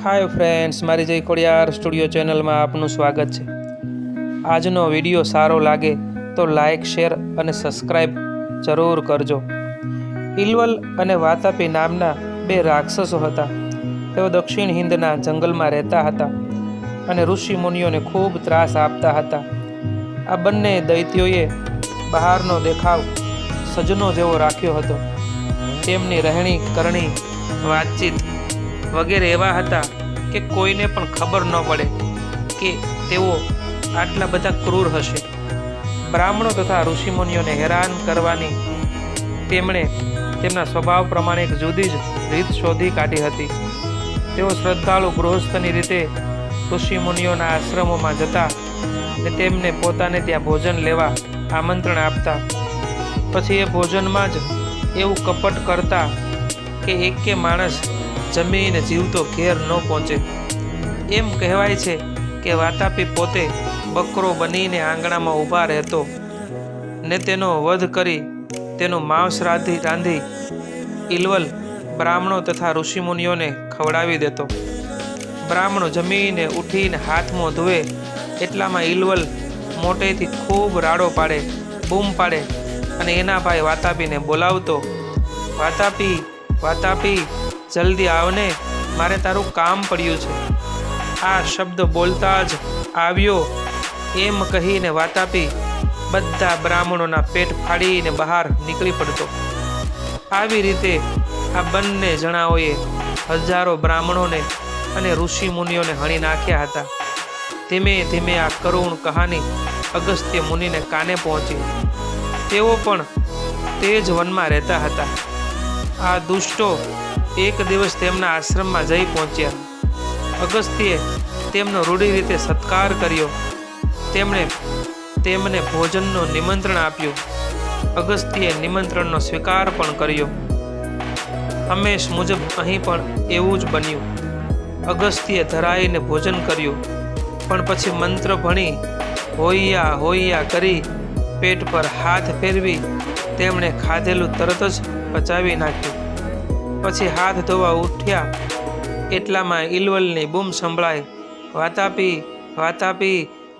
Hi friends, मारी जय Khodiyar studio channel में आपनु स्वागत है। आजनो विडियो सारो लागे तो लाइक, शेर और सब्सक्राइब जरूर करजो। इलवल और वातापी नामना बे राक्षसो हता। तेओ दक्षिण हिंदना जंगल में रहता हता अने ऋषि मुनिओ ने खूब त्रास आपता हता। आ बंने दैत्योए बहारनो देखाव सजनो जेवो राख्यो हतो। तेमनी रहणी करणी वातचीत वगैरह एवा हता कि कोईने पण खबर न पड़े कि तेओ आटला बधा क्रूर हशे। ब्राह्मणों तथा ऋषिमुनिओं ने हैरान करवानी तेमणे तेमना स्वभाव प्रमाणे एक जुदी ज રીત शोधी काढी हती। तेओ श्रद्धाळु गृहस्थनी रीते ऋषिमुनिओना आश्रमोमां जता ने तेमने पोताने त्यां भोजन लेवा आमंत्रण आपता। पछी ए भोजनमां ज एवुं कपट करता कि एके माणस जमीने जीवतो घेर न पहोंचे। एम कहेवाय छे कि वातापी पोते बकरो बनीने आंगणामां ऊभा रहतो ने तेनो वध करी तेनुं मांस रांधी इलवल ब्राह्मणों तथा ऋषिमुनिओने खवડાવી देतो। ब्राह्मणो जमीने उठीने हाथ मों धोवे एटलामां इलवल मोटेथी खूब राड़ो पाड़े, बूम पाड़े अने एना भाई वातापीने बोलावतो, वातापी वातापी जल्दी आवने, मारे तारू काम पड्યું છે। आ शब्द बोलता ज આવ્યો एम कहीने वातापी बधा ब्राह्मणोना पेट फाड़ीने बहार निकली पड़तो। आवी रीते आ बंने जणाओए हजारों ब्राह्मणोने अने ऋषि मुनिओने हणी नाख्या हता। धीमे धीमे आ करुण कहानी अगस्त्य मुनिने काने पहोंची। तेओ पण ते ज वनमां रहता हता। आ दुष्टो एक दिवस तेमना आश्रम में जई पहोंच्या। अगस्त्ये तेमनो रूढ़ी रीते सत्कार कर्यो। तेमने भोजननो निमंत्रण आप्युं। अगस्त्ये निमंत्रणनो स्वीकार पण कर्यो। हमेश मुजब अहीं पण एवुं ज बन्युं। अगस्त्ये धराईने भोजन कर्युं पण पछी मंत्र भणी होइया होइया करी पेट पर हाथ फेरवी तेमणे खाधेलुं तरत ज पचावी नाख्युं। पछी हाथ धोवा उठ्या एटलामां इलवलनी बूम संभळाई, वातापी वातापी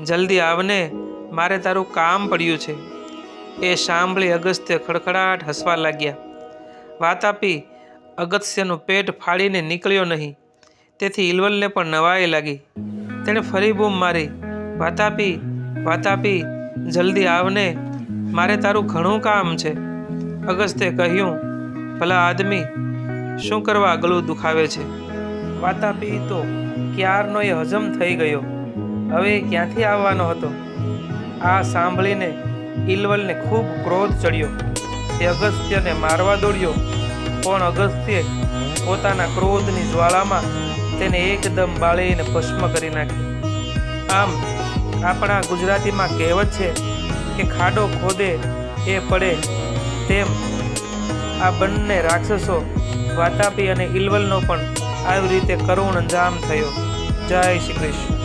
जल्दी आवने, मारे तारू काम पड्યું છે। ए सांभळी अगस्त्य खड़खड़ाट हसवा लाग्या। वातापी अगस्त्यનું पेट फाड़ीने निकळ्यो नहीं, तेथी इलवलने पण नवाई लागी। तेणे फरी बूम मारी, वातापी वातापी जल्दी आवने, मारे तारू घणुं काम छे। अगस्त्ये कह्युं, भला आदमी શું કરવા ગળું દુખાવે છે? વાતાપી તો ક્યારનો એ હજમ થઈ ગયો, હવે ક્યાંથી આવવાનો હતો? આ સાંભળીને ઇલવલને ખૂબ ક્રોધ ચડ્યો। તે અગસ્ત્યને મારવા દોડ્યો પણ અગસ્ત્યે પોતાના ક્રોધની જ્વાળામાં તેને એકદમ બાળીને ભસ્મ કરી નાખ્યો। આમ આપણા ગુજરાતીમાં કહેવત છે કે ખાડો ખોદે એ પડે, તેમ આ બંને રાક્ષસો वातापी और इलवलनो पण આવી રીતે કરુણ અંજામ થયો। જય શ્રી કૃષ્ણ।